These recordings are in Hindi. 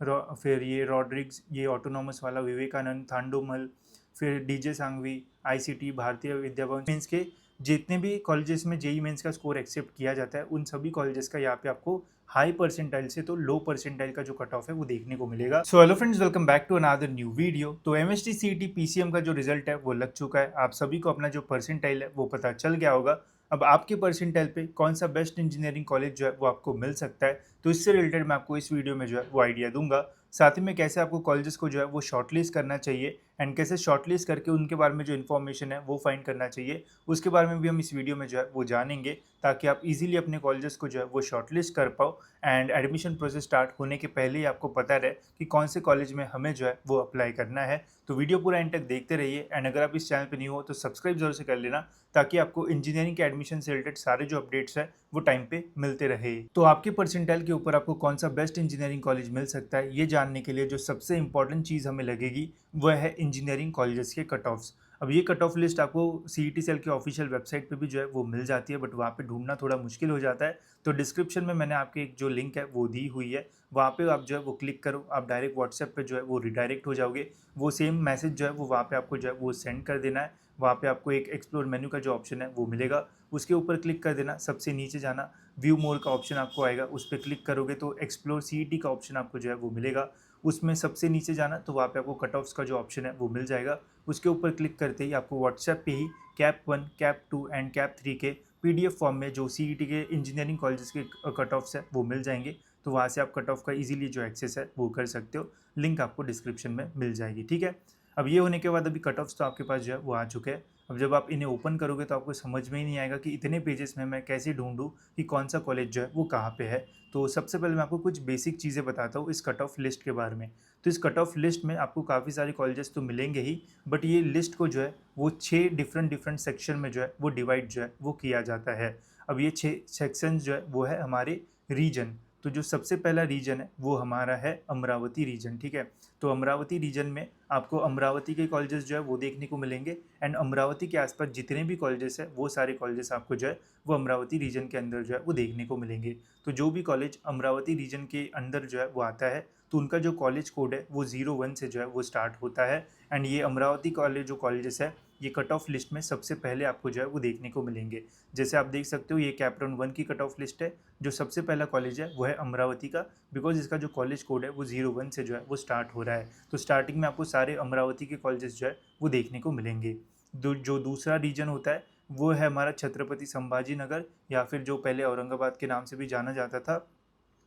फिर ये रॉड्रिग्स, ये ऑटोनॉमस वाला विवेकानंद, थांडोमल, फिर DJ Sanghvi, ICT, Bharatiya Vidya Bhavan means के जितने भी कॉलेजेस में जेई मेंस का स्कोर एक्सेप्ट किया जाता है उन सभी कॉलेजेस का यहाँ पे आपको हाई परसेंटाइल से तो लो परसेंटाइल का जो कट ऑफ है वो देखने को मिलेगा। So hello friends, welcome back to another new video. तो एमएसटी सीईटी पीसीएम का जो रिजल्ट है वो लग चुका है। आप सभी को अपना जो परसेंटाइल है वो पता चल गया होगा। अब आपके परसेंटाइल पे कौन सा बेस्ट इंजीनियरिंग कॉलेज जो है वो आपको मिल सकता है, तो इससे रिलेटेड मैं आपको इस वीडियो में जो है वो आइडिया दूंगा। साथ ही में कैसे आपको कॉलेजेस को जो है वो शॉर्टलिस्ट करना चाहिए एंड कैसे शॉर्टलिस्ट करके उनके बारे में जो इन्फॉर्मेशन है वो फाइंड करना चाहिए, उसके बारे में भी हम इस वीडियो में जो है वो जानेंगे, ताकि आप इजीली अपने कॉलेजेस को जो है वो शॉर्टलिस्ट कर पाओ एंड एडमिशन प्रोसेस स्टार्ट होने के पहले ही आपको पता रहे कि कौन से कॉलेज में हमें जो है वो अप्लाई करना है। तो वीडियो पूरा एंड तक देखते रहिए एंड अगर आप इस चैनल पर न्यू हो तो सब्सक्राइब जरूर से कर लेना, ताकि आपको इंजीनियरिंग के एडमिशन से रिलेटेड सारे जो अपडेट्स है वो टाइम पे मिलते रहे। तो आपके परसेंटाइल के ऊपर आपको कौन सा बेस्ट इंजीनियरिंग कॉलेज मिल सकता है ये जानने के लिए जो सबसे इंपॉर्टेंट चीज़ हमें लगेगी वह है इंजीनियरिंग कॉलेजेस के कट ऑफ्स। अब ये कट ऑफ लिस्ट आपको सीईटी सेल के ऑफिशियल वेबसाइट पे भी जो है वो मिल जाती है, बट वहाँ पे ढूंढना थोड़ा मुश्किल हो जाता है। तो डिस्क्रिप्शन में मैंने आपके एक जो लिंक है वो दी हुई है, वहाँ पे आप जो है वो क्लिक करो, आप डायरेक्ट व्हाट्सएप पे जो है वो रिडायरेक्ट हो जाओगे। वो सेम मैसेज जो है वो वहाँ पे आपको जो है वो सेंड कर देना है। वहाँ पे आपको एक एक्सप्लोर मेन्यू का जो ऑप्शन है वो मिलेगा, उसके ऊपर क्लिक कर देना। सबसे नीचे जाना, व्यू मोर का ऑप्शन आपको आएगा, उस पर क्लिक करोगे तो एक्सप्लोर सीईटी का ऑप्शन आपको जो है वो मिलेगा। उसमें सबसे नीचे जाना तो वहाँ पे आपको कट ऑफ्स का जो ऑप्शन है वो मिल जाएगा। उसके ऊपर क्लिक करते ही आपको व्हाट्सएप पे ही कैप 1, कैप 2 एंड कैप 3 के पीडीएफ फॉर्म में जो सीईटी के इंजीनियरिंग कॉलेजेस के कट ऑफ्स है वो मिल जाएंगे। तो वहाँ से आप कट ऑफ का इजीली जो एक्सेस है वो कर सकते हो। लिंक आपको डिस्क्रिप्शन में मिल जाएगी, ठीक है। अब ये होने के बाद अभी कट ऑफ्स तो आपके पास जो है वो आ चुके हैं। अब जब आप इन्हें ओपन करोगे तो आपको समझ में ही नहीं आएगा कि इतने पेजेस में मैं कैसे ढूंढूं कि कौन सा कॉलेज जो है वो कहाँ पे है। तो सबसे पहले मैं आपको कुछ बेसिक चीज़ें बताता हूँ इस कट ऑफ लिस्ट के बारे में। तो इस कट ऑफ लिस्ट में आपको काफ़ी सारे कॉलेजेस तो मिलेंगे ही, बट ये लिस्ट को जो है वो 6 डिफरेंट डिफरेंट सेक्शन में जो है वो डिवाइड जो है वो किया जाता है। अब ये 6 सेक्शन जो है वो है हमारे रीजन। तो जो सबसे पहला रीजन है वो हमारा है अमरावती रीजन, ठीक है। तो अमरावती रीजन में आपको अमरावती के कॉलेजेस जो है वो देखने को मिलेंगे एंड अमरावती के आसपास जितने भी कॉलेजेस है वो सारे कॉलेजेस आपको जो है वो अमरावती रीजन के अंदर जो है वो देखने को मिलेंगे। तो जो भी कॉलेज अमरावती रीजन के अंदर जो है वो आता है तो उनका जो कॉलेज कोड है वो 01 से जो है वो स्टार्ट होता है एंड ये अमरावती कॉलेज जो कॉलेजेस है ये कट ऑफ लिस्ट में सबसे पहले आपको जो है वो देखने को मिलेंगे। जैसे आप देख सकते हो ये कैप्टन 1 की कट ऑफ लिस्ट है। जो सबसे पहला कॉलेज है वो है अमरावती का, बिकॉज इसका जो कॉलेज कोड है वो 01 से जो है वो स्टार्ट हो रहा है। तो स्टार्टिंग में आपको सारे अमरावती के कॉलेजेस जो है वो देखने को मिलेंगे। जो दूसरा रीजन होता है वो है हमारा छत्रपति संभाजी नगर, या फिर जो पहले औरंगाबाद के नाम से भी जाना जाता था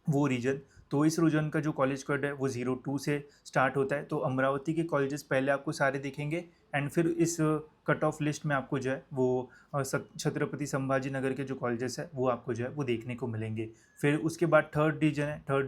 वो रीजन। तो इस रीजन का जो कॉलेज कोड है वो 02 से स्टार्ट होता है। तो अमरावती के कॉलेजेस पहले आपको सारे दिखेंगे एंड फिर इस कट ऑफ लिस्ट में आपको जो है वो छत्रपति संभाजी नगर के जो कॉलेजेस है वो आपको जो है वो देखने को मिलेंगे। फिर उसके बाद थर्ड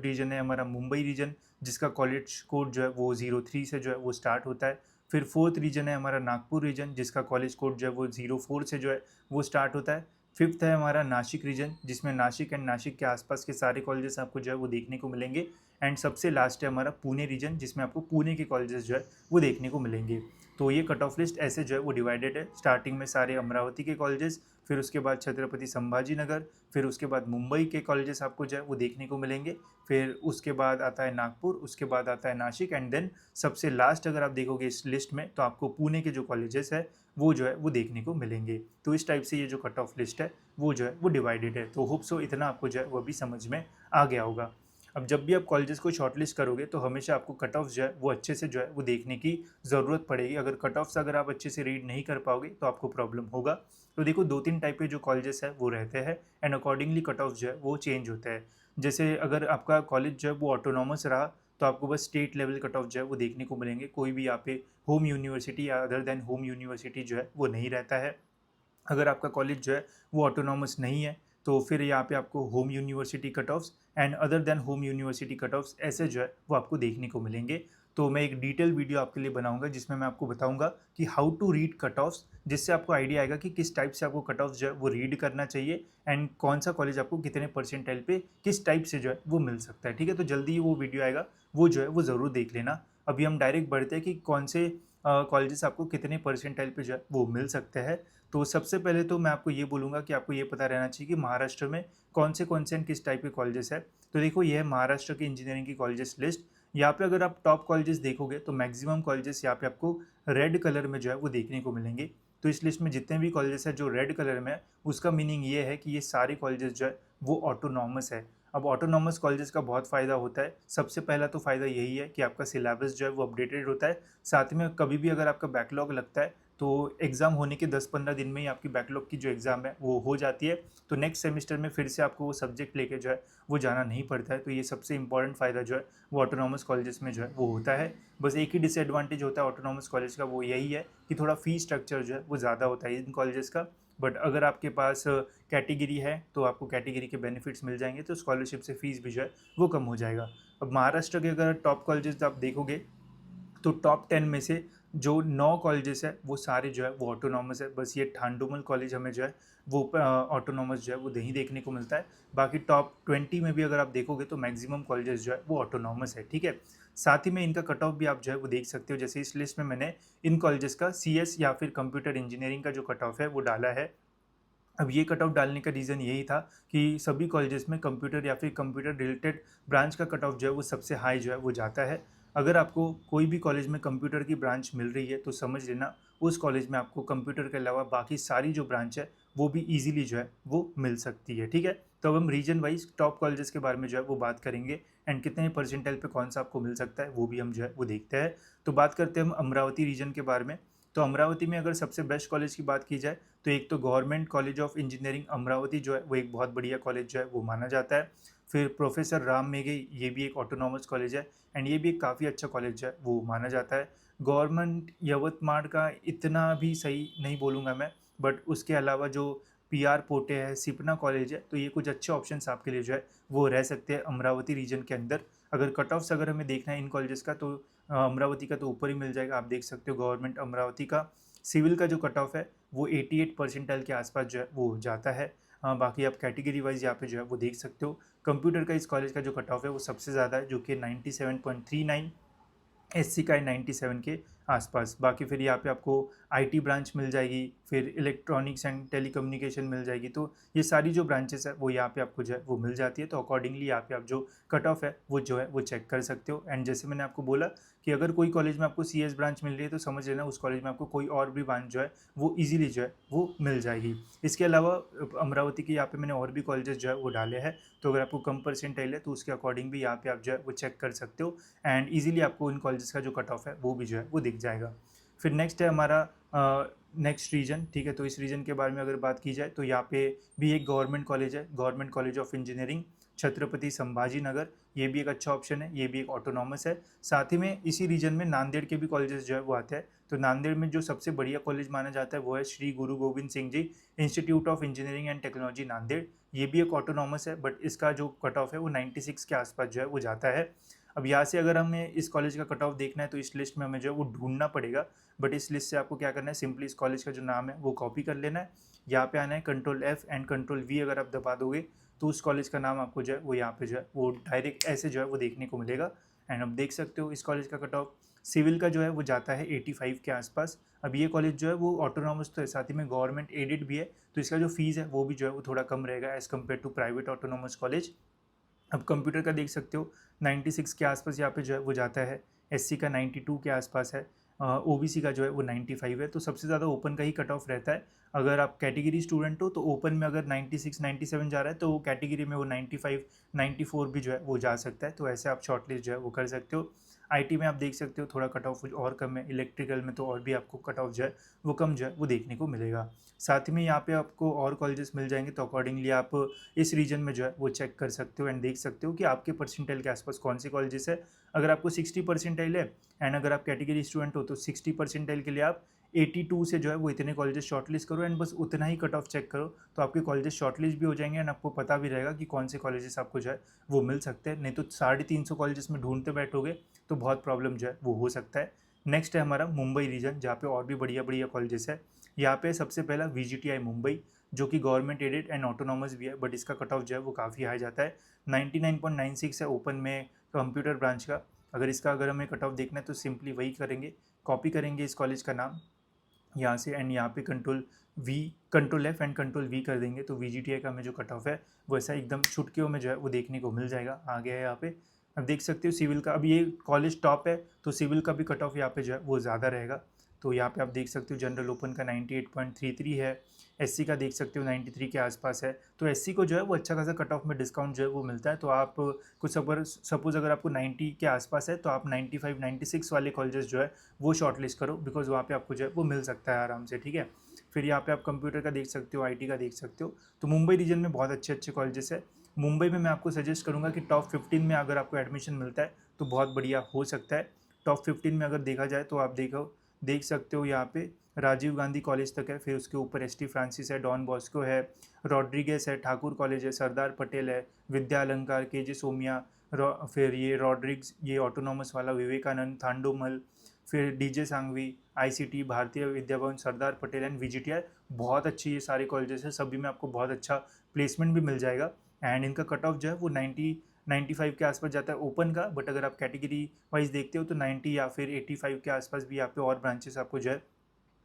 रीजन है हमारा मुंबई रीजन, जिसका कॉलेज कोड जो है वो 03 से जो है वो स्टार्ट होता है। फिर फोर्थ रीजन है हमारा नागपुर रीजन, जिसका कॉलेज कोड जो है वो 04 से जो है वो स्टार्ट होता है। फिफ्थ है हमारा नासिक रीजन, जिसमें नासिक एंड नासिक के आसपास के सारे कॉलेजेस आपको जो है वो देखने को मिलेंगे। एंड सबसे लास्ट है हमारा पुणे रीजन, जिसमें आपको पुणे के कॉलेजेस जो है वो देखने को मिलेंगे। तो ये कट ऑफ लिस्ट ऐसे जो है वो डिवाइडेड है। स्टार्टिंग में सारे अमरावती के कॉलेजेस, फिर उसके बाद छत्रपति संभाजी नगर, फिर उसके बाद मुंबई के कॉलेजेस आपको जो है वो देखने को मिलेंगे। फिर उसके बाद आता है नागपुर, उसके बाद आता है नासिक एंड देन सबसे लास्ट अगर आप देखोगे इस लिस्ट में तो आपको पुणे के जो कॉलेजेस है वो जो है वो देखने को मिलेंगे। तो इस टाइप से ये जो कट ऑफ लिस्ट है वो जो है वो डिवाइडेड है। तो होप सो इतना आपको जो है वो भी समझ में आ गया होगा। अब जब भी आप कॉलेजेस को शॉर्टलिस्ट करोगे तो हमेशा आपको कट ऑफ जो है वो अच्छे से जो है वो देखने की ज़रूरत पड़ेगी। अगर कट ऑफ्स अगर आप अच्छे से रीड नहीं कर पाओगे तो आपको प्रॉब्लम होगा। तो देखो 2-3 टाइप के जो कॉलेजेस है वो रहते हैं एंड अकॉर्डिंगली कट ऑफ जो है वो चेंज होता है। जैसे अगर आपका कॉलेज जो है वो ऑटोनॉमस रहा तो आपको बस स्टेट लेवल कट ऑफ जो है वो देखने को मिलेंगे। कोई भी यहाँ पे होम यूनिवर्सिटी या अदर देन होम यूनिवर्सिटी जो है वो नहीं रहता है। अगर आपका कॉलेज जो है वो ऑटोनॉमस नहीं है तो फिर यहाँ पे आपको home university cut offs and other than home university cut offs ऐसे जो है वो आपको देखने को मिलेंगे। तो मैं एक डिटेल वीडियो आपके लिए बनाऊंगा जिसमें मैं आपको बताऊंगा कि how to read cut offs, जिससे आपको आइडिया आएगा कि किस टाइप से आपको कट ऑफ्स जो है वो रीड करना चाहिए एंड कौन सा कॉलेज आपको कितने परसेंटाइल पे किस टाइप से जो है वो मिल सकता है, ठीक है। तो जल्दी ही वो वीडियो आएगा, वो जो है वो ज़रूर देख लेना। अभी हम डायरेक्ट बढ़ते हैं कि कौन से कॉलेजेस आपको कितने परसेंटाइल पे जो है वो मिल सकते हैं। तो सबसे पहले तो मैं आपको ये बोलूँगा कि आपको ये पता रहना चाहिए कि महाराष्ट्र में कौन से एंड किस टाइप के कॉलेजेस है। तो देखो ये है महाराष्ट्र की इंजीनियरिंग की कॉलेजेस लिस्ट। यहाँ पे अगर आप टॉप कॉलेजेस देखोगे तो मैक्सिमम कॉलेजेस यहाँ पे आपको रेड कलर में जो है वो देखने को मिलेंगे। तो इस लिस्ट में जितने भी कॉलेजेस हैं जो रेड कलर में है, उसका मीनिंग ये है कि ये सारे कॉलेजेस जो है वो ऑटोनॉमस है। अब ऑटोनॉमस कॉलेजेस का बहुत फ़ायदा होता है। सबसे पहला तो फ़ायदा यही है कि आपका सिलेबस जो है वो अपडेटेड होता है। साथ में कभी भी अगर आपका बैकलॉग लगता है तो एग्ज़ाम होने के 10-15 दिन में ही आपकी बैकलॉग की जो एग्ज़ाम है वो हो जाती है। तो नेक्स्ट सेमेस्टर में फिर से आपको वो सब्जेक्ट लेके जो है वो जाना नहीं पड़ता है। तो ये सबसे इंपॉर्टेंट फ़ायदा जो है वो ऑटोनॉमस कॉलेजेस में जो है वो होता है। बस एक ही डिसएडवांटेज होता है ऑटोनॉमस कॉलेज का, वो यही है कि थोड़ा फ़ीस स्ट्रक्चर जो है वो ज़्यादा होता है इन कॉलेजेस का। बट अगर आपके पास कैटेगरी है तो आपको कैटेगरी के बेनिफिट्स मिल जाएंगे, तो स्कॉलरशिप से फ़ीस भी जो है वो कम हो जाएगा। अब महाराष्ट्र के अगर टॉप कॉलेजेस आप देखोगे तो टॉप 10 में से जो 9 कॉलेजेस है वो सारे जो है वो ऑटोनॉमस है। बस ये ठांडुमल कॉलेज हमें जो है वो ऑटोनॉमस जो है वो नहीं देखने को मिलता है। बाकी टॉप 20 में भी अगर आप देखोगे तो मैक्सिमम कॉलेजेस जो है वो ऑटोनॉमस है, ठीक है। साथ ही में इनका कट ऑफ भी आप जो है वो देख सकते हो। जैसे इस लिस्ट में मैंने इन कॉलेजेस का CS या फिर कंप्यूटर इंजीनियरिंग का जो कट ऑफ है वो डाला है। अब ये कट ऑफ डालने का रीज़न यही था कि सभी कॉलेजेस में कंप्यूटर या फिर कंप्यूटर रिलेटेड ब्रांच का कट ऑफ जो है वो सबसे हाई जो है वो जाता है। अगर आपको कोई भी कॉलेज में कंप्यूटर की ब्रांच मिल रही है तो समझ लेना उस कॉलेज में आपको कंप्यूटर के अलावा बाकी सारी जो ब्रांच है वो भी ईजिली जो है वो मिल सकती है, ठीक है। तो अब हम रीजन वाइज टॉप कॉलेजेस के बारे में जो है वो बात करेंगे एंड कितने परसेंटाइल पे कौन सा आपको मिल सकता है वो भी हम जो है वो देखते हैं। तो बात करते हैं हम अमरावती रीजन के बारे में। तो अमरावती में अगर सबसे बेस्ट कॉलेज की बात की जाए तो एक तो government college of engineering Amravati जो है वो एक बहुत बढ़िया कॉलेज जो है वो माना जाता है। फिर प्रोफेसर राम मेघे, ये भी एक ऑटोनॉमस कॉलेज है एंड ये भी एक काफ़ी अच्छा कॉलेज है वो माना जाता है। गवर्नमेंट यवतमाड़ का इतना भी सही नहीं बोलूँगा मैं, बट उसके अलावा जो PR पोटे है, सिपना कॉलेज है, तो ये कुछ अच्छे ऑप्शंस आपके लिए जो है वो रह सकते हैं अमरावती रीजन के अंदर। अगर कट ऑफ्स अगर हमें देखना है इन कॉलेजेस का तो अमरावती का तो ऊपर ही मिल जाएगा। आप देख सकते हो गवर्नमेंट अमरावती का सिविल का जो कट ऑफ है वो 88 परसेंटाइल के आसपास जो है वो जाता है। बाकी आप कैटेगरी वाइज यहाँ पे जो है वो देख सकते हो। कंप्यूटर का इस कॉलेज का जो कट ऑफ है वो सबसे ज़्यादा है जो कि 97.39, SC का है 97 के आसपास। बाकी फिर यहाँ पे आपको IT ब्रांच मिल जाएगी, फिर इलेक्ट्रॉनिक्स एंड टेलीकम्युनिकेशन मिल जाएगी। तो ये सारी जो ब्रांचेस है वो यहाँ पे आपको जो है वो मिल जाती है। तो अकॉर्डिंगली यहाँ पे आप जो कट ऑफ है वो जो है वो चेक कर सकते हो। एंड जैसे मैंने आपको बोला कि अगर कोई कॉलेज में आपको CS ब्रांच मिल रही है तो समझ लेना उस कॉलेज में आपको कोई और भी ब्रांच जो है वो ईजिली जो है वो मिल जाएगी। इसके अलावा अमरावती के यहाँ पे मैंने और भी कॉलेजेस जो है वो डाले हैं। तो अगर आपको कम परसेंटाइल है तो उसके अकॉर्डिंग भी यहाँ पे आप जो है वो चेक कर सकते हो एंड इजीली आपको इन कॉलेजेस का जो कट ऑफ है वो भी जो है वो दिख जाएगा। फिर नेक्स्ट है हमारा नेक्स्ट रीजन, ठीक है। तो इस रीजन के बारे में अगर बात की जाए तो यहाँ पे भी एक गवर्नमेंट कॉलेज है, government college of engineering Chhatrapati Sambhaji Nagar. ये भी एक अच्छा ऑप्शन है, ये भी एक ऑटोनॉमस है। साथ ही में इसी रीजन में नांदेड़ के भी कॉलेजेस जो है वो आते हैं। तो नांदेड़ में जो सबसे बढ़िया कॉलेज माना जाता है वो है Shri Guru Gobind Singh ji institute of engineering and technology Nanded. ये भी एक ऑटोनॉमस है बट इसका जो कट ऑफ है वो 96 के आसपास जो है वो जाता है। अब यहाँ से अगर हमें इस कॉलेज का कट ऑफ देखना है तो इस लिस्ट में हमें जो है वो ढूंढना पड़ेगा। बट इस लिस्ट से आपको क्या करना है, सिंपली इस कॉलेज का जो नाम है वो कॉपी कर लेना है। यहाँ पे आना है, Ctrl+F एंड Ctrl+V अगर आप दबा दोगे तो उस कॉलेज का नाम आपको जो है वो यहाँ पे जो है वो डायरेक्ट ऐसे जो है वो देखने को मिलेगा। एंड अब देख सकते हो इस कॉलेज का कट ऑफ सिविल का जो है वो जाता है 85 के आसपास। अब ये कॉलेज जो है वो ऑटोनॉमस तो है, साथ ही में गवर्नमेंट एडेड भी है, तो इसका जो फीस है वो भी जो है वो थोड़ा कम रहेगा as compare to private autonomous college. अब कंप्यूटर का देख सकते हो 96 के आसपास यहाँ पे जो है वो जाता है। SC का 92 के आसपास है। OBC का जो है वो 95 है। तो सबसे ज़्यादा ओपन का ही कट ऑफ रहता है। अगर आप कैटेगरी स्टूडेंट हो तो ओपन में अगर 96 97 जा रहा है तो कैटेगरी में वो 95 94 भी जो है वो जा सकता है। तो ऐसे आप शॉर्टलिस्ट जो है वो कर सकते हो। IT में आप देख सकते हो थोड़ा कट ऑफ और कम है, इलेक्ट्रिकल में तो और भी आपको कट ऑफ जो है वो कम जो है वो देखने को मिलेगा। साथ ही में यहाँ पे आपको और कॉलेजेस मिल जाएंगे, तो अकॉर्डिंगली आप इस रीजन में जो है वो चेक कर सकते हो एंड देख सकते हो कि आपके परसेंटाइल के आसपास कौन सी कॉलेजेस है। अगर आपको 60 परसेंटाइल है एंड अगर आप कैटेगरी स्टूडेंट हो तो 60 परसेंटाइल के लिए आप 82 से जो है वो इतने कॉलेजेस शॉर्टलिस्ट करो एंड बस उतना ही कट ऑफ चेक करो, तो आपके कॉलेजेस शॉर्टलिस्ट भी हो जाएंगे एंड आपको पता भी रहेगा कि कौन से कॉलेजेस आपको जो है वो मिल सकते हैं। नहीं तो 350 कॉलेजेस में ढूंढते बैठोगे तो बहुत प्रॉब्लम जो है वो हो सकता है। नेक्स्ट है हमारा मुंबई रीजन, जहाँ पे और भी बढ़िया बढ़िया कॉलेजेस है। यहाँ पे सबसे पहला VGTI मुंबई, जो कि गवर्नमेंट एडेड एंड ऑटोनॉमस भी है, बट इसका कट ऑफ जो है वो काफ़ी हाई जाता है। 99.96 है ओपन में कंप्यूटर ब्रांच का। अगर हमें कट ऑफ देखना है तो सिंपली वही करेंगे, कॉपी करेंगे इस कॉलेज का नाम यहाँ से एंड यहाँ पे Ctrl+F एंड Ctrl+V कर देंगे तो VGTI का हमें जो कट ऑफ है वैसा एकदम चुटकियों में जो है वो देखने को मिल जाएगा। आ गया है यहाँ पे अब देख सकते हो सिविल का, अब ये कॉलेज टॉप है तो सिविल का भी कट ऑफ यहाँ पे जो है वो ज़्यादा रहेगा। तो यहाँ पे आप देख सकते हो जनरल ओपन का 98.33 है, एससी का देख सकते हो 93 के आसपास है। तो एससी को जो है वो अच्छा खासा कट ऑफ में डिस्काउंट जो है वो मिलता है। तो आप कुछ सपोज अगर आपको 90 के आसपास है तो आप 95 96 वाले कॉलेजेस जो है वो शॉर्ट लिस्ट करो, बिकॉज वहाँ पे आपको जो है वो मिल सकता है आराम से, ठीक है। फिर यहाँ पे आप कंप्यूटर का देख सकते हो, आईटी का देख सकते हो। तो मुंबई रीजन में बहुत अच्छे अच्छे कॉलेजेस है। मुंबई में मैं आपको सजेस्ट करूँगा कि टॉप 15 में अगर आपको एडमिशन मिलता है तो बहुत बढ़िया हो सकता है। टॉप 15 में अगर देखा जाए तो आप देख सकते हो यहाँ पे राजीव गांधी कॉलेज तक है, फिर उसके ऊपर एसटी फ्रांसिस है, डॉन बॉस्को है, रॉड्रिगेस है, ठाकुर कॉलेज है, सरदार पटेल है, विद्या अलंकार, के जे सोमिया, फिर ये रॉड्रिग्स, ये ऑटोनॉमस वाला विवेकानंद, थांडोमल, फिर DJ Sangvi, ICT, Bharatiya Vidya Bhavan, Sardar Patel and VJTI. बहुत अच्छी ये सारे कॉलेजेस हैं, सभी में आपको बहुत अच्छा प्लेसमेंट भी मिल जाएगा। एंड इनका कट ऑफ जो है वो 95 के आसपास जाता है ओपन का, बट अगर आप कैटेगरी वाइज देखते हो तो 90 या फिर 85 के आसपास भी यहाँ पे और ब्रांचेस आपको जो है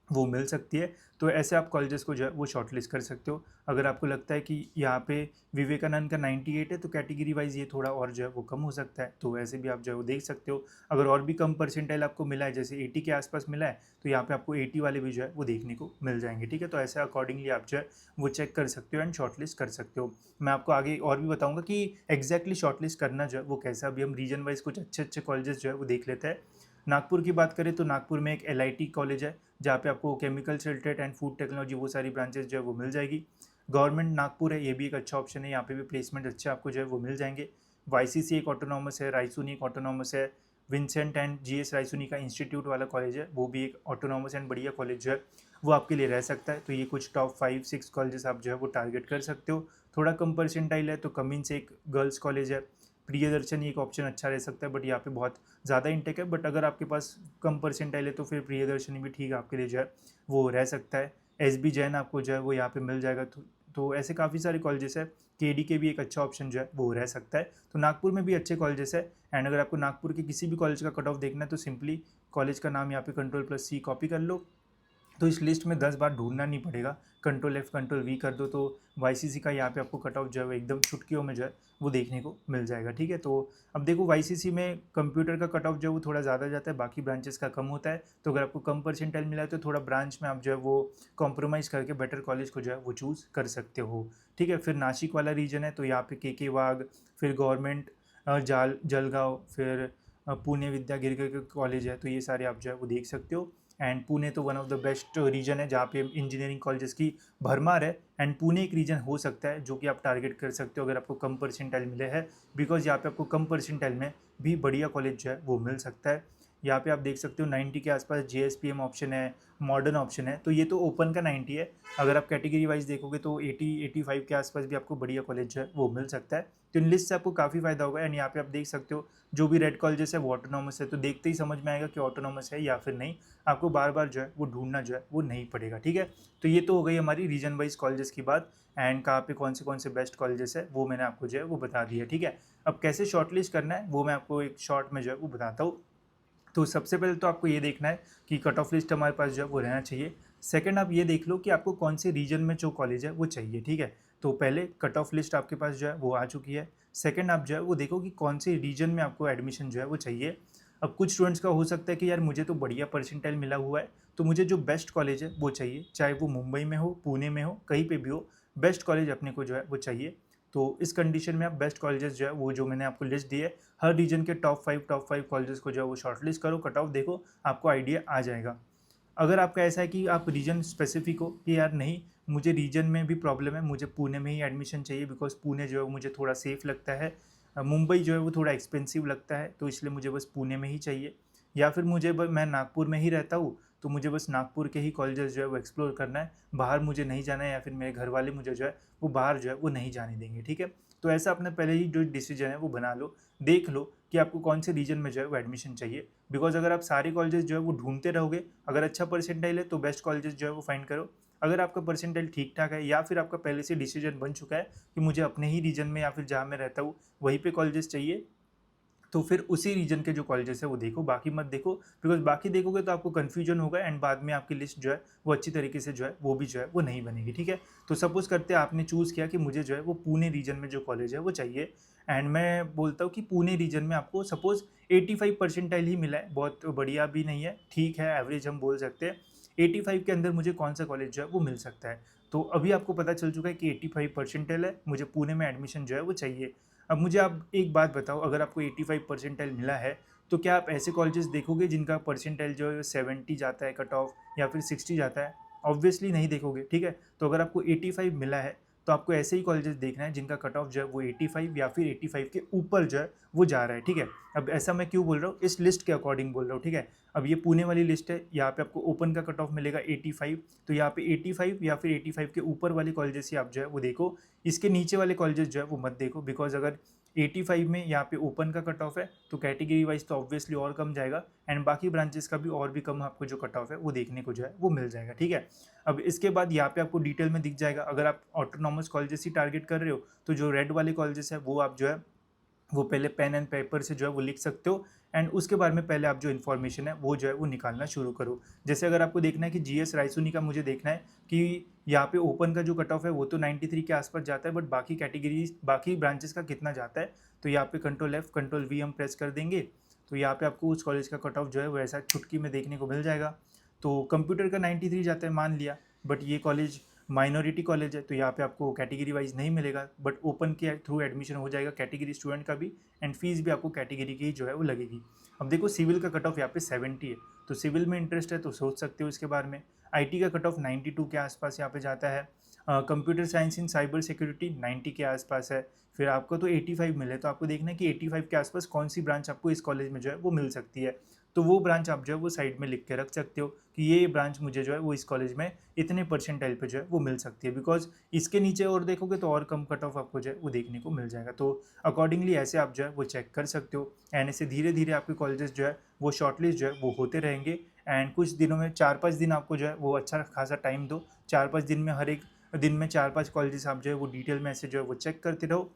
वो मिल सकती है। तो ऐसे आप कॉलेजेस को जो है वो शॉर्टलिस्ट कर सकते हो। अगर आपको लगता है कि यहाँ पे विवेकानंद का 98 है तो कैटेगरी वाइज ये थोड़ा और जो है वो कम हो सकता है, तो ऐसे भी आप जो है वो देख सकते हो। अगर और भी कम परसेंटाइल आपको मिला है, जैसे 80 के आसपास मिला है, तो यहाँ पे आपको 80 वाले भी जो है वो देखने को मिल जाएंगे, ठीक है। तो ऐसे अकॉर्डिंगली आप जो है वो चेक कर सकते हो एंड शॉर्टलिस्ट कर सकते हो। मैं आपको आगे और भी बताऊँगा कि एग्जैक्टली शॉर्टलिस्ट करना जो है वो कैसा। अभी हम रीजन वाइज कुछ अच्छे अच्छे कॉलेजेस जो है वो देख लेते हैं। नागपुर की बात करें तो नागपुर में एक एलआईटी कॉलेज है, जहाँ पे आपको chemical related and food technology वो सारी ब्रांचेस जो है वो मिल जाएगी। गवर्नमेंट नागपुर है, ये भी एक अच्छा ऑप्शन है, यहाँ पे भी प्लेसमेंट अच्छे आपको जो है वो मिल जाएंगे। वाईसीसी एक ऑटोनॉमस है, रायसोनी एक ऑटोनॉमस है, विंसेंट एंड जीएस रायसोनी का इंस्टीट्यूट वाला कॉलेज है, वो भी एक ऑटोनॉमस एंड बढ़िया कॉलेज जो है वो आपके लिए रह सकता है। तो ये कुछ टॉप 5-6 कॉलेजेस आप जो है वो टारगेट कर सकते हो। थोड़ा कम परसेंटाइल है तो कमिंस एक गर्ल्स कॉलेज है, प्रियदर्शनी एक ऑप्शन अच्छा रह सकता है, बट यहाँ पे बहुत ज़्यादा इंटेक है। बट अगर आपके पास कम परसेंटाइल है तो फिर प्रियदर्शनी भी ठीक आपके लिए जो है वो रह सकता है। एसबी जैन आपको जो है वो यहाँ पे मिल जाएगा। तो ऐसे काफ़ी सारे कॉलेजेस है। केडी के भी एक अच्छा ऑप्शन जो है वो रह सकता है। तो नागपुर में भी अच्छे कॉलेजेस है। एंड अगर आपको नागपुर के किसी भी कॉलेज का कट ऑफ देखना है तो सिंपली कॉलेज का नाम यहाँ पे Ctrl+C कॉपी कर लो, तो इस लिस्ट में 10 बार ढूंढना नहीं पड़ेगा। Ctrl+F Ctrl+V कर दो तो वाईसीसी का यहाँ पे आपको कट ऑफ जो है वो एकदम चुटकियों में जो है वो देखने को मिल जाएगा, ठीक है। तो अब देखो वाईसीसी में कंप्यूटर का कट ऑफ जो है वो थोड़ा ज़्यादा जाता है, बाकी ब्रांचेस का कम होता है। तो अगर आपको कम परसेंटाइल मिला है तो थोड़ा ब्रांच में आप जो है वो कॉम्प्रोमाइज़ करके बेटर कॉलेज को जो है वो चूज़ कर सकते हो, ठीक है। फिर नासिक वाला रीजन है तो यहाँ पे के वाग, फिर गवर्नमेंट जलगांव, फिर पुणे विद्यागिरी के कॉलेज है, तो ये सारे आप जो है वो देख सकते हो। एंड पुणे तो one of the best region है जहाँ पे इंजीनियरिंग कॉलेजेस की भरमार है। एंड पुणे एक रीजन हो सकता है जो कि आप टारगेट कर सकते हो अगर आपको कम परसेंटाइल मिले हैं, बिकॉज यहाँ पे आपको कम परसेंटाइल में भी बढ़िया कॉलेज जो है वो मिल सकता है। यहाँ पे आप देख सकते हो 90 के आसपास JSPM ऑप्शन है, मॉडर्न ऑप्शन है। तो ये तो ओपन का 90 है, अगर आप कैटेगरी वाइज देखोगे तो 80-85 के आसपास भी आपको बढ़िया कॉलेज जो है वो मिल सकता है। तो इन लिस्ट से आपको काफ़ी फायदा होगा। एंड यहाँ पे आप देख सकते हो जो भी रेड कॉलेजेस है वो ऑटोनॉमस है, तो देखते ही समझ में आएगा कि ऑटोनॉमस है या फिर नहीं। आपको बार बार जो है वो ढूंढना जो है वो नहीं पड़ेगा, ठीक है। तो ये तो हो गई हमारी रीजन वाइज कॉलेजेस की बात। एंड कहाँ पे कौन से बेस्ट कॉलेजेस है वो मैंने आपको जो है वो बता दिया, ठीक है। अब कैसे शॉर्टलिस्ट करना है वो मैं आपको एक शॉर्ट में जो है वो बताता हूँ। तो सबसे पहले तो आपको ये देखना है कि कट ऑफ लिस्ट हमारे पास जो है वो रहना चाहिए। सेकंड आप ये देख लो कि आपको कौन से रीजन में जो कॉलेज है वो चाहिए, ठीक है। तो पहले कट ऑफ लिस्ट आपके पास जो है वो आ चुकी है। सेकंड आप जो है वो देखो कि कौन से रीजन में आपको एडमिशन जो है वो चाहिए। अब कुछ स्टूडेंट्स का हो सकता है कि यार मुझे तो बढ़िया परसेंटाइल मिला हुआ है तो मुझे जो बेस्ट कॉलेज है वो चाहिए, चाहे वो मुंबई में हो, पुणे में हो, कहीं पे भी हो, बेस्ट कॉलेज अपने को जो है वो चाहिए। तो इस कंडीशन में आप बेस्ट कॉलेजेस जो है वो जो मैंने आपको लिस्ट दी है, हर रीजन के टॉप 5 कॉलेजेस को जो है वो शॉर्टलिस्ट करो, कट ऑफ देखो, आपको आइडिया आ जाएगा। अगर आपका ऐसा है कि आप रीजन स्पेसिफिक हो कि यार नहीं मुझे रीजन में भी प्रॉब्लम है, मुझे पुणे में ही एडमिशन चाहिए बिकॉज पुणे जो है वो मुझे थोड़ा सेफ़ लगता है, मुंबई जो है वो थोड़ा एक्सपेंसिव लगता है तो इसलिए मुझे बस पुणे में ही चाहिए, या फिर मैं नागपुर में ही रहता हूँ तो मुझे बस नागपुर के ही कॉलेजेस जो है वो एक्सप्लोर करना है, बाहर मुझे नहीं जाना है, या फिर मेरे घर वाले मुझे जो है वो बाहर जो है वो नहीं जाने देंगे, ठीक है। तो ऐसा अपने पहले ही जो डिसीजन है वो बना लो, देख लो कि आपको कौन से रीजन में जो है वो एडमिशन चाहिए। बिकॉज अगर आप सारे कॉलेजेस जो है वो ढूंढते रहोगे, अगर अच्छा परसेंटाइल है तो बेस्ट कॉलेजेस जो है वो फाइंड करो। अगर आपका परसेंटाइल ठीक ठाक है या फिर आपका पहले से डिसीजन बन चुका है कि मुझे अपने ही रीजन में या फिर जहाँ मैं रहता हूँ वहीं पे कॉलेजेस चाहिए, तो फिर उसी रीजन के जो कॉलेजेस है वो देखो, बाकी मत देखो। बिकॉज बाकी देखोगे तो आपको कन्फ्यूजन होगा एंड बाद में आपकी लिस्ट जो है वो अच्छी तरीके से जो है वो भी जो है वो नहीं बनेगी, ठीक है। तो सपोज करते हैं आपने चूज़ किया कि मुझे जो है वो पुणे रीजन में जो कॉलेज है वो चाहिए, एंड मैं बोलता हूँ कि पुणे रीजन में आपको सपोज 85 परसेंटाइल ही मिला है, बहुत बढ़िया भी नहीं है, ठीक है, एवरेज हम बोल सकते हैं। 85 के अंदर मुझे कौन सा कॉलेज जो है वो मिल सकता है। तो अभी आपको पता चल चुका है कि 85 परसेंटाइल है, मुझे पुणे में एडमिशन जो है वो चाहिए। अब मुझे आप एक बात बताओ, अगर आपको 85 परसेंटाइल मिला है तो क्या आप ऐसे कॉलेजेस देखोगे जिनका परसेंटाइल जो है 70 जाता है कट ऑफ या फिर 60 जाता है? ऑब्वियसली नहीं देखोगे, ठीक है। तो अगर आपको 85 मिला है तो आपको ऐसे ही कॉलेजेस देखना है जिनका कट ऑफ जो है वो 85 या फिर 85 के ऊपर जो है वो जा रहा है, ठीक है। अब ऐसा मैं क्यों बोल रहा हूँ, इस लिस्ट के अकॉर्डिंग बोल रहा हूँ, ठीक है। अब ये पुणे वाली लिस्ट है, यहाँ पे आपको ओपन का कट ऑफ मिलेगा 85, तो यहाँ पे 85 या फिर 85 के ऊपर वाले कॉलेजेस ही आप जो है वो देखो। इसके नीचे वाले कॉलेजेस जो है वो मत देखो, बिकॉज अगर 85 में यहाँ पे ओपन का कट ऑफ है तो कैटेगरी वाइज तो ऑब्वियसली और कम जाएगा, एंड बाकी ब्रांचेस का भी और भी कम आपको जो कट ऑफ है वो देखने को जो है वो मिल जाएगा, ठीक है। अब इसके बाद यहाँ पे आपको डिटेल में दिख जाएगा, अगर आप ऑटोनॉमस कॉलेजेस ही टारगेट कर रहे हो तो जो रेड वाले कॉलेजेस है वो आप जो है वो पहले पेन एंड पेपर से जो है वो लिख सकते हो, एंड उसके बारे में पहले आप जो इन्फॉर्मेशन है वो जो है वो निकालना शुरू करो। जैसे अगर आपको देखना है कि जीएस रायसोनी का मुझे देखना है कि यहाँ पे ओपन का जो कट ऑफ है वो तो 93 के आसपास जाता है, बट बाकी कैटेगरीज बाकी ब्रांचेस का कितना जाता है, तो यहाँ पे कंट्रोल F कंट्रोल V हम प्रेस कर देंगे तो यहाँ पे आपको उस कॉलेज का कट ऑफ जो है वो ऐसा चुटकी में देखने को मिल जाएगा। तो कंप्यूटर का 93 जाता है मान लिया, बट ये कॉलेज माइनॉरिटी कॉलेज है तो यहाँ पे आपको कैटेगरी वाइज नहीं मिलेगा, बट ओपन के थ्रू एडमिशन हो जाएगा कैटेगरी स्टूडेंट का भी, एंड फीस भी आपको कैटेगरी की जो है वो लगेगी। अब देखो सिविल का कट ऑफ यहाँ पे 70 है, तो सिविल में इंटरेस्ट है तो सोच सकते हो इसके बारे में। आईटी का कट ऑफ 92 के आसपास यहाँ पे जाता है। कंप्यूटर साइंस इन साइबर सिक्योरिटी 90 के आसपास है। फिर आपको तो 85 मिले, तो आपको देखना है कि 85 के आसपास कौन सी ब्रांच आपको इस कॉलेज में जो है वो मिल सकती है, तो वो ब्रांच आप जो है वो साइड में लिख के रख सकते हो कि ये ब्रांच मुझे जो है वो इस कॉलेज में इतने परसेंटाइल पे जो है वो मिल सकती है, बिकॉज इसके नीचे और देखोगे तो और कम कट ऑफ आपको जो है वो देखने को मिल जाएगा। तो अकॉर्डिंगली ऐसे आप जो है वो चेक कर सकते हो, एंड ऐसे धीरे धीरे आपके कॉलेजेस जो है वो शॉर्टलिस्ट जो है वो होते रहेंगे। एंड कुछ दिनों में 4-5 दिन आपको जो है वो अच्छा खासा टाइम दो, 4-5 दिन में हर एक दिन में 4-5 कॉलेजेस आप जो है वो डिटेल में ऐसे जो है वो चेक करते रहो,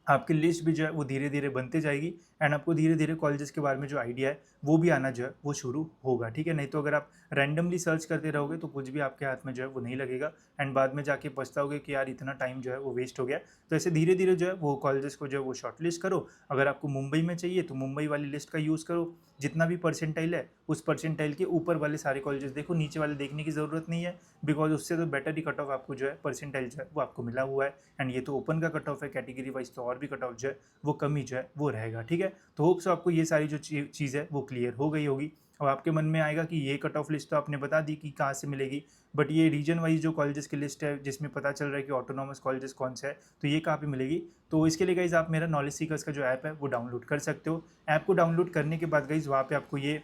आपकी लिस्ट भी जो है वो धीरे धीरे बनते जाएगी, एंड आपको धीरे धीरे कॉलेजेस के बारे में जो आइडिया है वो भी आना जो है वो शुरू होगा, ठीक है। नहीं तो अगर आप रैंडमली सर्च करते रहोगे तो कुछ भी आपके हाथ में जो है वो नहीं लगेगा, एंड बाद में जाके पछताओगे कि यार इतना टाइम जो है वो वेस्ट हो गया। तो ऐसे धीरे धीरे जो है वो कॉलेजेस को जो है वो शॉर्ट लिस्ट करो। अगर आपको मुंबई में चाहिए तो मुंबई वाली लिस्ट का यूज़ करो, जितना भी परसेंटाइल है उस परसेंटाइल के ऊपर वाले सारे कॉलेजेस देखो, नीचे वाले देखने की ज़रूरत नहीं है, बिकॉज उससे तो बेटर ही कट ऑफ आपको जो है परसेंटाइल जो है वो आपको मिला हुआ है, एंड ये तो ओपन का कट ऑफ है, कैटेगरी वाइज तो और भी कट ऑफ जो है वो कम ही जो है वो रहेगा, ठीक है। तो होप सो आपको ये सारी जो चीज़ है वो क्लियर हो गई होगी। अब आपके मन में आएगा कि ये कट ऑफ लिस्ट तो आपने बता दी कि कहाँ से मिलेगी, बट ये रीजन वाइज जो कॉलेजेस की लिस्ट है जिसमें पता चल रहा है कि ऑटोनॉमस कॉलेजेस कौन सा है, तो ये कहाँ पे मिलेगी। तो इसके लिए गाइज आप मेरा नॉलेज सीकर्स का जो ऐप है वो डाउनलोड कर सकते हो। ऐप को डाउनलोड करने के बाद गाइज वहाँ पे आपको ये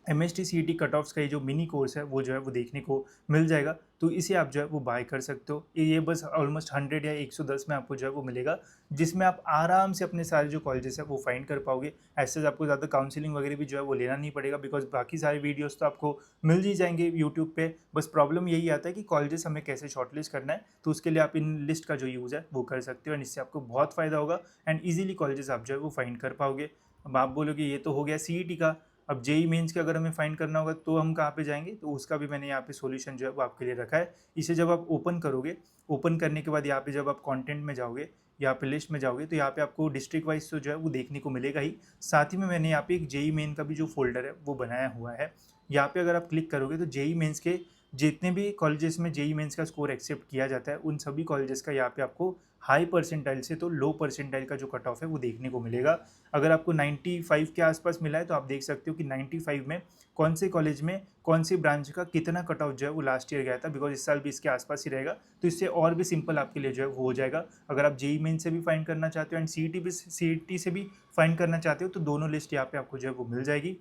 MST CET कट ऑफ्स का ये जो मिनी कोर्स है वो जो है वो देखने को मिल जाएगा, तो इसे आप जो है वो बाय कर सकते हो। ये बस ऑलमोस्ट 100 या 110 में आपको जो है वो मिलेगा, जिसमें आप आराम से अपने सारे जो कॉलेजेस है वो फाइंड कर पाओगे। ऐसे आपको ज़्यादा काउंसलिंग वगैरह भी जो है वो लेना नहीं पड़ेगा, बिकॉज बाकी सारे वीडियोस तो आपको मिल ही जाएंगे यूट्यूब पे। बस प्रॉब्लम यही आता है कि कॉलेजेस हमें कैसे शॉर्टलिस्ट करना है, तो उसके लिए आप इन लिस्ट का जो यूज़ है वो कर सकते हो, एंड इससे आपको बहुत फ़ायदा होगा, एंड ईजिली कॉलेजेस आप जो है वो फाइंड कर पाओगे। अब आप बोलोगे ये तो हो गया CET का, अब जेई मेंस के अगर हमें फाइंड करना होगा तो हम कहाँ पे जाएंगे, तो उसका भी मैंने यहाँ पे सॉल्यूशन जो है वो आपके लिए रखा है। इसे जब आप ओपन करोगे, ओपन करने के बाद यहाँ पे जब आप कंटेंट में जाओगे, यहाँ पे लिस्ट में जाओगे, तो यहाँ पे आपको डिस्ट्रिक्ट वाइज तो जो है वो देखने को मिलेगा ही, साथ ही में मैंने यहाँ पे एक जेई मेन का भी जो फोल्डर है वो बनाया हुआ है। यहाँ पे अगर आप क्लिक करोगे तो जेई मेंस के जितने भी कॉलेजेस में जेई मेंस का स्कोर एक्सेप्ट किया जाता है उन सभी कॉलेजेस का यहाँ पे आपको हाई परसेंटाइल से तो लो परसेंटाइल का जो कट ऑफ है वो देखने को मिलेगा। अगर आपको 95 के आसपास मिला है तो आप देख सकते हो कि 95 में कौन से कॉलेज में कौन सी ब्रांच का कितना कट ऑफ जो है वो लास्ट ईयर गया था, बिकॉज इस साल भी इसके आसपास ही रहेगा, तो इससे और भी सिंपल आपके लिए जो है वो हो जाएगा। अगर आप जेई मेन से भी फाइंड करना चाहते हो एंड सीईटी से भी फाइंड करना चाहते हो तो दोनों लिस्ट यहाँ पे आपको जो है वो मिल जाएगी,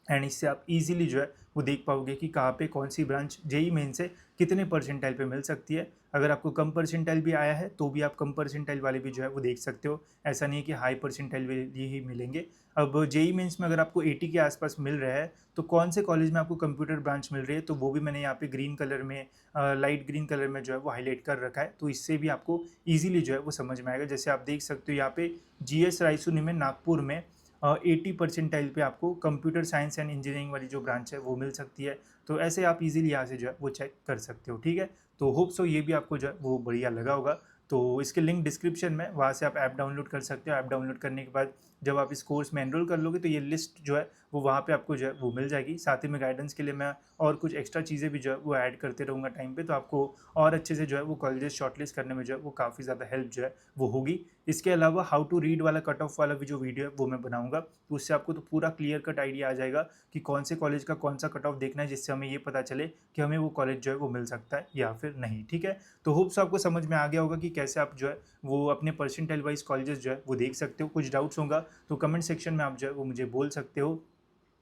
एंड इससे आप इजीली जो है वो देख पाओगे कि कहाँ पे कौन सी ब्रांच जेई मेन से कितने परसेंटाइल पे मिल सकती है। अगर आपको कम परसेंटाइल भी आया है तो भी आप कम परसेंटाइल वाले भी जो है वो देख सकते हो, ऐसा नहीं है कि हाई परसेंटाइल वाले ही मिलेंगे। अब जेई मेंस में अगर आपको 80 के आसपास मिल रहा है तो कौन से कॉलेज में आपको कंप्यूटर ब्रांच मिल रही है, तो वो भी मैंने यहाँ पे ग्रीन कलर में लाइट ग्रीन कलर में जो है वो हाईलाइट कर रखा है, तो इससे भी आपको ईजिली जो है वो समझ में आएगा। जैसे आप देख सकते हो यहाँ पे GS रायसोनी में नागपुर में 80 परसेंटाइल पे आपको कंप्यूटर साइंस एंड इंजीनियरिंग वाली जो ब्रांच है वो मिल सकती है, तो ऐसे आप इजीली यहाँ से जो है वो चेक कर सकते हो, ठीक है। तो होप सो ये भी आपको जो है वो बढ़िया लगा होगा। तो इसके लिंक डिस्क्रिप्शन में, वहाँ से आप ऐप डाउनलोड कर सकते हो। ऐप डाउनलोड करने के बाद जब आप इस कोर्स में एनरोल कर लोगे तो ये लिस्ट जो है वो वहाँ पे आपको जो है वो मिल जाएगी। साथ ही में गाइडेंस के लिए मैं और कुछ एक्स्ट्रा चीज़ें भी जो है वो ऐड करते रहूँगा टाइम पे, तो आपको और अच्छे से जो है वो कॉलेजेस शॉर्टलिस्ट करने में जो है वो काफ़ी ज़्यादा हेल्प जो है वो होगी। इसके अलावा हाउ टू रीड वाला कट ऑफ वाला भी जो वीडियो है वो मैं बनाऊँगा, तो उससे आपको तो पूरा क्लियर कट आइडिया आ जाएगा कि कौन से कॉलेज का कौन सा कट ऑफ देखना है, जिससे हमें ये पता चले कि हमें वो कॉलेज जो है वो मिल सकता है या फिर नहीं। ठीक है, तो होप्स आपको समझ में आ गया होगा कि कैसे आप जो है वो अपने परसेंटाइल वाइज कॉलेजेस जो है वो देख सकते हो। कुछ डाउट्स होगा तो कमेंट सेक्शन में आप जो है वो मुझे बोल सकते हो।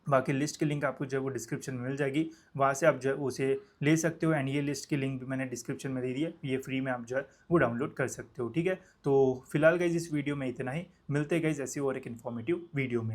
बाकी लिस्ट की लिंक आपको जो है वो डिस्क्रिप्शन में मिल जाएगी, वहाँ से आप जो है उसे ले सकते हो। एंड ये लिस्ट की लिंक भी मैंने डिस्क्रिप्शन में दे दी है, ये फ्री में आप जो है वो डाउनलोड कर सकते हो। ठीक है, तो फिलहाल गाइज इस वीडियो में इतना ही, मिलते हैं गाइज ऐसी और एक इन्फॉर्मेटिव वीडियो में।